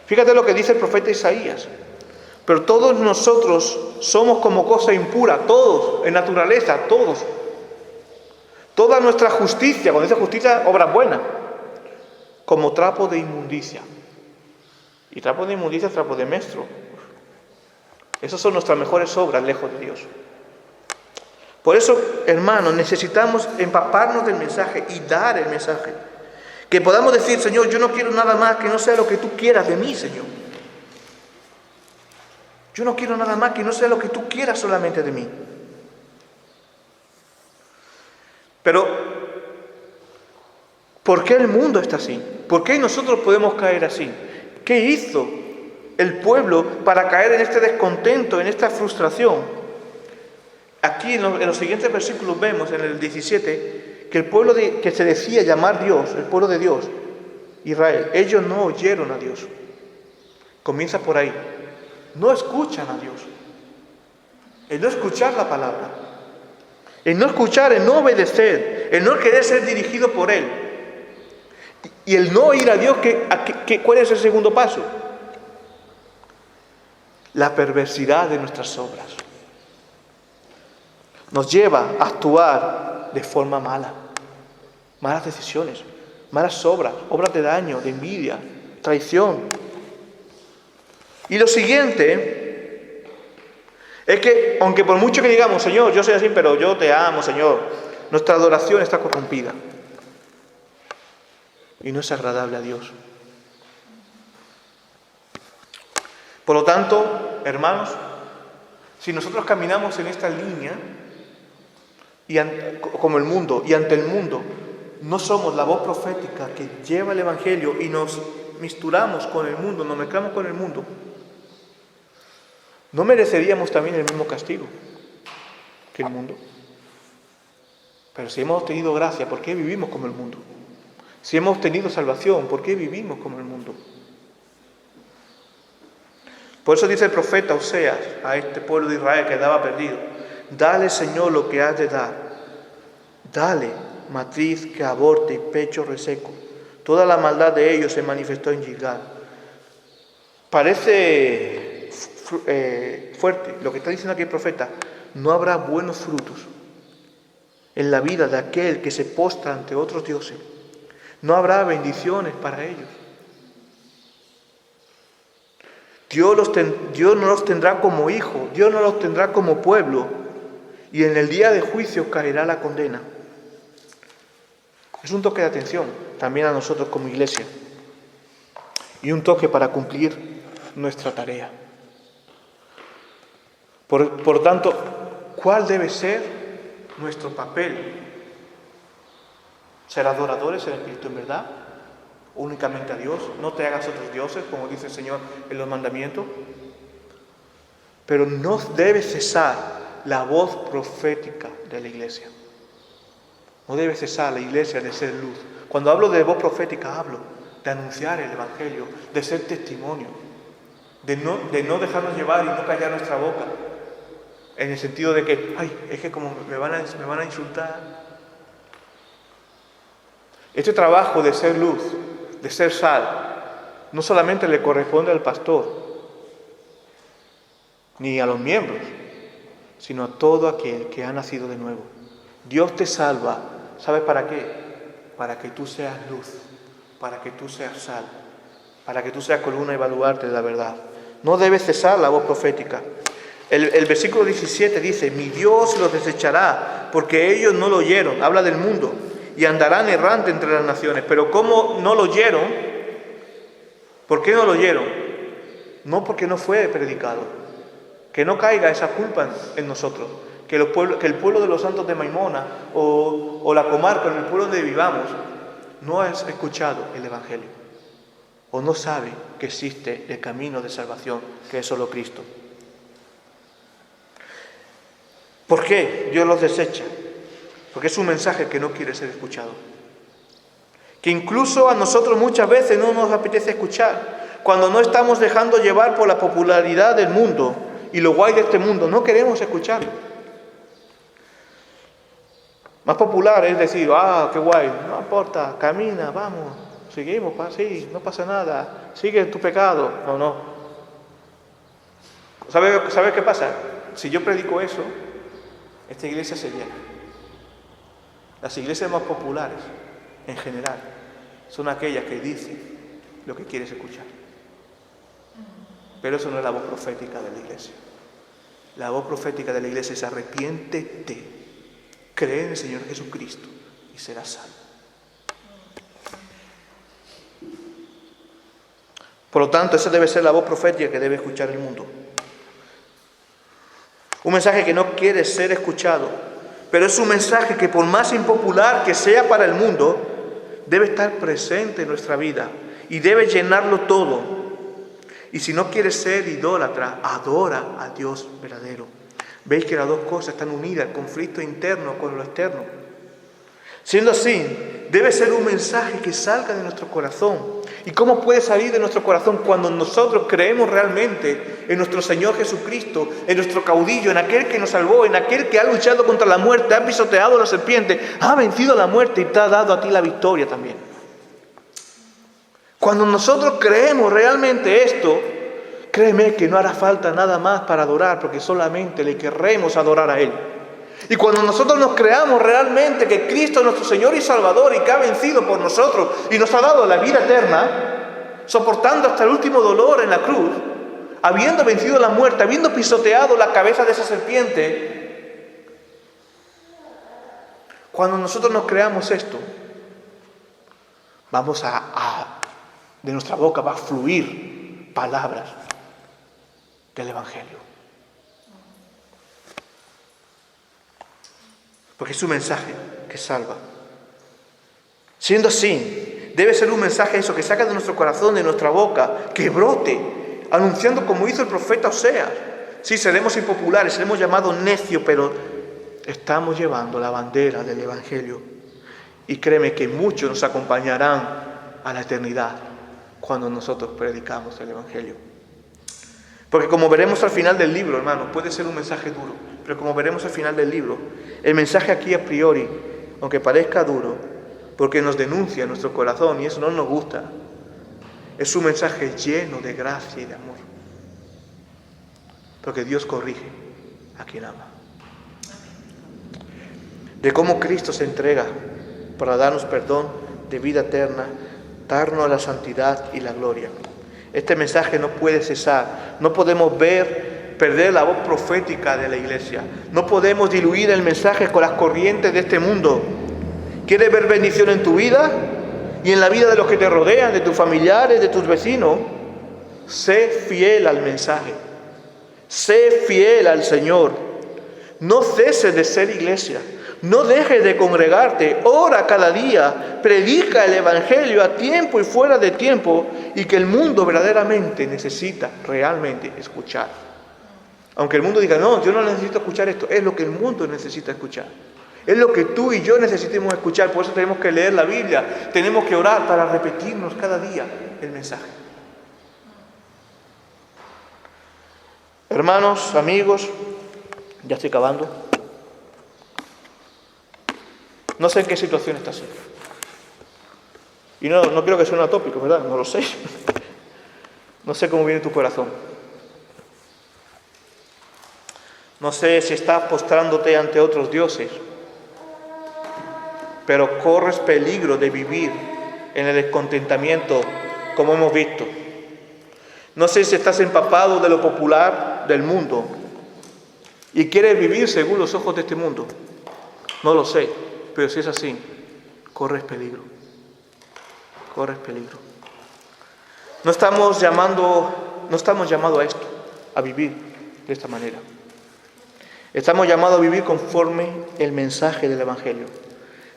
Fíjate lo que dice el profeta Isaías. Pero todos nosotros somos como cosa impura, todos, en naturaleza, todos. Toda nuestra justicia, cuando dice justicia, obras buenas, como trapo de inmundicia. Y trapo de inmundicia es trapo de menstruo. Esas son nuestras mejores obras lejos de Dios. Por eso, hermanos, necesitamos empaparnos del mensaje y dar el mensaje. Que podamos decir, Señor, yo no quiero nada más que no sea lo que tú quieras de mí, Señor. Yo no quiero nada más que no sea lo que tú quieras solamente de mí. Pero, ¿por qué el mundo está así? ¿Por qué nosotros podemos caer así? ¿Qué hizo el pueblo para caer en este descontento, en esta frustración? Aquí en los siguientes versículos vemos, en el 17, que el pueblo que se decía llamar Dios, el pueblo de Dios, Israel, ellos no oyeron a Dios. Comienza por ahí. No escuchan a Dios. El no escuchar la palabra. El no escuchar, el no obedecer. El no querer ser dirigido por Él. Y el no ir a Dios, ¿cuál es el segundo paso? La perversidad de nuestras obras. Nos lleva a actuar de forma mala. Malas decisiones, malas obras, obras de daño, de envidia, traición. Y lo siguiente es que, aunque por mucho que digamos, Señor, yo soy así, pero yo te amo, Señor, nuestra adoración está corrompida. Y no es agradable a Dios. Por lo tanto, hermanos, si nosotros caminamos en esta línea, como el mundo, y ante el mundo, no somos la voz profética que lleva el Evangelio y nos misturamos con el mundo, nos mezclamos con el mundo, ¿no mereceríamos también el mismo castigo que el mundo? Pero si hemos obtenido gracia, ¿por qué vivimos como el mundo? Si hemos obtenido salvación, ¿por qué vivimos como el mundo? Por eso dice el profeta Oseas a este pueblo de Israel que estaba perdido: dale, Señor, lo que has de dar. Dale matriz que aborte y pecho reseco. Toda la maldad de ellos se manifestó en Gilgal. Parece fuerte lo que está diciendo aquí el profeta. No habrá buenos frutos en la vida de aquel que se postra ante otros dioses. No habrá bendiciones para ellos. Dios no los tendrá como hijos, Dios no los tendrá como pueblo, y en el día de juicio caerá la condena. Es un toque de atención también a nosotros como iglesia, y un toque para cumplir nuestra tarea. Por tanto, ¿cuál debe ser nuestro papel? ¿Ser adoradores en espíritu en verdad? Únicamente a Dios, no te hagas otros dioses, como dice el Señor en los mandamientos. Pero no debe cesar la voz profética de la iglesia. No debe cesar la iglesia de ser luz. Cuando hablo de voz profética, hablo de anunciar el Evangelio, de ser testimonio. de no dejarnos llevar y no callar nuestra boca, en el sentido de que, es que como me van a insultar. Este trabajo de ser luz, de ser sal, no solamente le corresponde al pastor, ni a los miembros, sino a todo aquel que ha nacido de nuevo. Dios te salva, ¿sabes para qué? Para que tú seas luz, para que tú seas sal, para que tú seas columna y baluarte de la verdad. No debe cesar la voz profética. El versículo 17 dice: mi Dios los desechará, porque ellos no lo oyeron. Habla del mundo. Y andarán errante entre las naciones. Pero ¿cómo no lo oyeron? ¿Por qué no lo oyeron? No porque no fue predicado. Que no caiga esa culpa en nosotros. Que el pueblo de los santos de Maimona o la comarca, en el pueblo donde vivamos, no ha escuchado el Evangelio. O no sabe que existe el camino de salvación, que es solo Cristo. ¿Por qué Dios los desecha? Porque es un mensaje que no quiere ser escuchado. Que incluso a nosotros muchas veces no nos apetece escuchar. Cuando no estamos dejando llevar por la popularidad del mundo y lo guay de este mundo, no queremos escucharlo. Más popular es decir, qué guay, no importa, camina, vamos, seguimos, sí, no pasa nada, sigue en tu pecado. No. ¿Sabes qué pasa? Si yo predico eso, esta iglesia se llena. Las iglesias más populares, en general, son aquellas que dicen lo que quieres escuchar. Pero eso no es la voz profética de la iglesia. La voz profética de la iglesia es: arrepiéntete, cree en el Señor Jesucristo y serás salvo. Por lo tanto, esa debe ser la voz profética que debe escuchar el mundo. Un mensaje que no quiere ser escuchado, pero es un mensaje que, por más impopular que sea para el mundo, debe estar presente en nuestra vida y debe llenarlo todo. Y si no quieres ser idólatra, adora a Dios verdadero. Veis que las dos cosas están unidas, el conflicto interno con lo externo. Siendo así, debe ser un mensaje que salga de nuestro corazón. ¿Y cómo puede salir de nuestro corazón? Cuando nosotros creemos realmente en nuestro Señor Jesucristo, en nuestro caudillo, en aquel que nos salvó, en aquel que ha luchado contra la muerte, ha pisoteado la serpiente, ha vencido la muerte y te ha dado a ti la victoria también. Cuando nosotros creemos realmente esto, créeme que no hará falta nada más para adorar, porque solamente le querremos adorar a Él. Y cuando nosotros nos creamos realmente que Cristo es nuestro Señor y Salvador y que ha vencido por nosotros y nos ha dado la vida eterna, soportando hasta el último dolor en la cruz, habiendo vencido la muerte, habiendo pisoteado la cabeza de esa serpiente, cuando nosotros nos creamos esto, de nuestra boca va a fluir palabras del Evangelio. Porque es un mensaje que salva. Siendo así, debe ser un mensaje eso que saca de nuestro corazón, de nuestra boca, que brote, anunciando como hizo el profeta Oseas. Sí, seremos impopulares, seremos llamados necios, pero estamos llevando la bandera del Evangelio. Y créeme que muchos nos acompañarán a la eternidad cuando nosotros predicamos el Evangelio. Porque como veremos al final del libro, hermanos, puede ser un mensaje duro, pero como veremos al final del libro, el mensaje aquí a priori, aunque parezca duro, porque nos denuncia nuestro corazón y eso no nos gusta, es un mensaje lleno de gracia y de amor. Porque Dios corrige a quien ama. De cómo Cristo se entrega para darnos perdón de vida eterna, darnos la santidad y la gloria. Este mensaje no puede cesar. No podemos perder la voz profética de la iglesia. No podemos diluir el mensaje con las corrientes de este mundo. ¿Quieres ver bendición en tu vida y en la vida de los que te rodean, de tus familiares, de tus vecinos? Sé fiel al mensaje. Sé fiel al Señor. No ceses de ser iglesia. No dejes de congregarte, ora cada día, predica el Evangelio a tiempo y fuera de tiempo, y que el mundo verdaderamente necesita realmente escuchar. Aunque el mundo diga, no, yo no necesito escuchar esto, es lo que el mundo necesita escuchar. Es lo que tú y yo necesitamos escuchar, por eso tenemos que leer la Biblia, tenemos que orar para repetirnos cada día el mensaje. Hermanos, amigos, ya estoy acabando. No sé en qué situación estás. Y no quiero que suene atópico, ¿verdad? No lo sé. No sé cómo viene tu corazón. No sé si estás postrándote ante otros dioses, pero corres peligro de vivir en el descontentamiento, como hemos visto. No sé si estás empapado de lo popular del mundo y quieres vivir según los ojos de este mundo. No lo sé, pero si es así, corres peligro. Corres peligro. No estamos llamados a esto, a vivir de esta manera. Estamos llamados a vivir conforme el mensaje del Evangelio,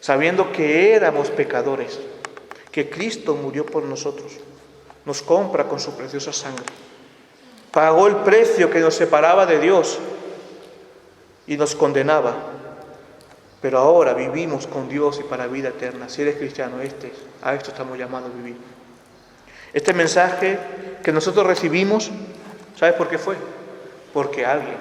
sabiendo que éramos pecadores, que Cristo murió por nosotros, nos compra con su preciosa sangre, pagó el precio que nos separaba de Dios y nos condenaba, pero ahora vivimos con Dios y para vida eterna. Si eres cristiano, a esto estamos llamados a vivir. Este mensaje que nosotros recibimos, ¿sabes por qué fue? Porque alguien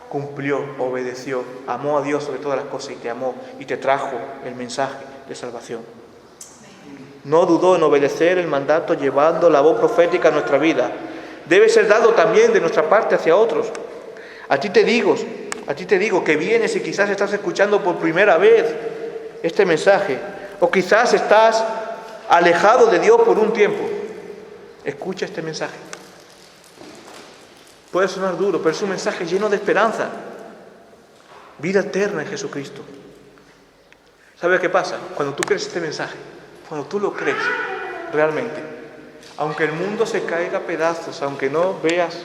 cumplió, obedeció, amó a Dios sobre todas las cosas y te amó y te trajo el mensaje de salvación. No dudó en obedecer el mandato llevando la voz profética a nuestra vida. Debe ser dado también de nuestra parte hacia otros. A ti te digo que vienes y quizás estás escuchando por primera vez este mensaje, o quizás estás alejado de Dios por un tiempo. Escucha este mensaje. Puede sonar duro, pero es un mensaje lleno de esperanza. Vida eterna en Jesucristo. ¿Sabes qué pasa? Cuando tú crees este mensaje, cuando tú lo crees realmente, aunque el mundo se caiga a pedazos, aunque no veas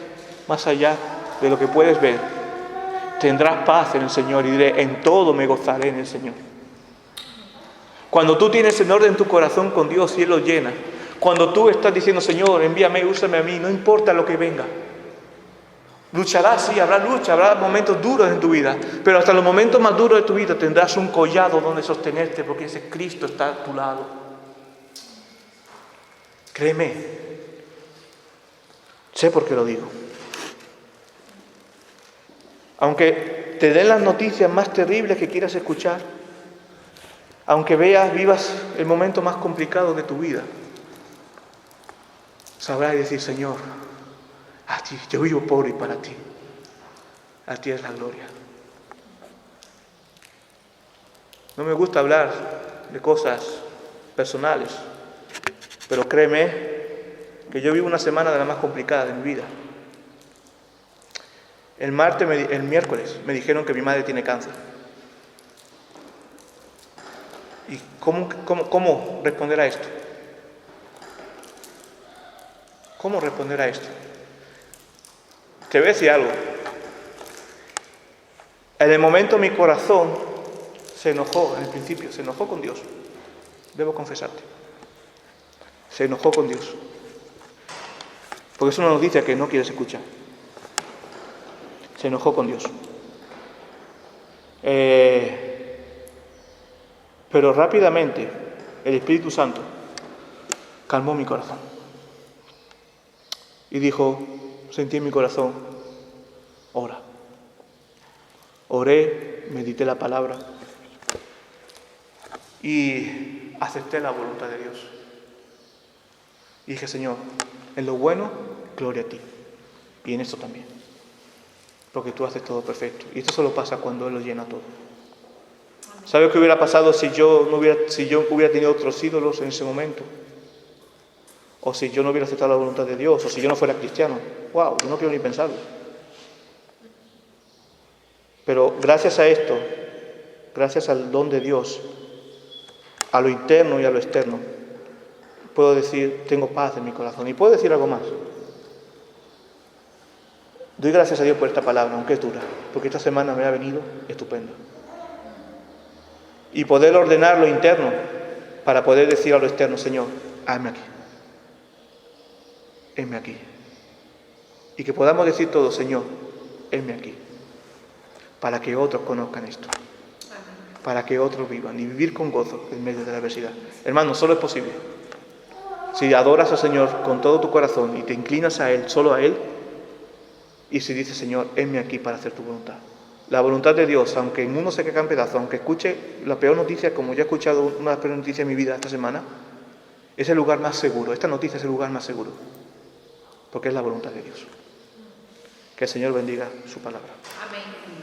más allá de lo que puedes ver, tendrás paz en el Señor y diré, en todo me gozaré en el Señor. Cuando tú tienes en orden tu corazón con Dios y Él lo llena, cuando tú estás diciendo, Señor, envíame, úsame a mí, no importa lo que venga. Lucharás, sí, habrá lucha, habrá momentos duros en tu vida, pero hasta los momentos más duros de tu vida tendrás un collado donde sostenerte, porque ese Cristo está a tu lado. Créeme, sé por qué lo digo. Aunque te den las noticias más terribles que quieras escuchar, aunque vivas el momento más complicado de tu vida, sabrás decir, Señor, a ti, yo vivo por y para ti. A ti es la gloria. No me gusta hablar de cosas personales, pero créeme que yo vivo una semana de la más complicada de mi vida. El miércoles me dijeron que mi madre tiene cáncer. ¿Y cómo responder a esto? ¿Cómo responder a esto? Te voy a decir algo. En el momento mi corazón se enojó, en el principio, se enojó con Dios. Debo confesarte. Se enojó con Dios. Porque es una noticia que no quieres escuchar. Se enojó con Dios. Pero rápidamente el Espíritu Santo calmó mi corazón. Y dijo, sentí en mi corazón, ora. Oré, medité la palabra y acepté la voluntad de Dios. Y dije, Señor, en lo bueno, gloria a ti. Y en esto también. Porque tú haces todo perfecto. Y esto solo pasa cuando Él lo llena todo. ¿Sabes qué hubiera pasado si yo hubiera tenido otros ídolos en ese momento? O si yo no hubiera aceptado la voluntad de Dios, o si yo no fuera cristiano. ¡Wow! Yo no quiero ni pensarlo. Pero gracias a esto, gracias al don de Dios, a lo interno y a lo externo, puedo decir, tengo paz en mi corazón. Y puedo decir algo más. Doy gracias a Dios por esta palabra, aunque es dura, porque esta semana me ha venido estupenda. Y poder ordenar lo interno para poder decir a lo externo, Señor, hazme aquí. Heme aquí. Y que podamos decir todo, Señor, heme aquí. Para que otros conozcan esto. Para que otros vivan y vivir con gozo en medio de la adversidad. Hermano, solo es posible. Si adoras al Señor con todo tu corazón y te inclinas a Él, solo a Él, y se dice, Señor, heme aquí para hacer tu voluntad. La voluntad de Dios, aunque el mundo se caiga en pedazos, aunque escuche la peor noticia, como yo he escuchado una de las peores noticias de mi vida esta semana, es el lugar más seguro. Esta noticia es el lugar más seguro, porque es la voluntad de Dios. Que el Señor bendiga su palabra. Amén.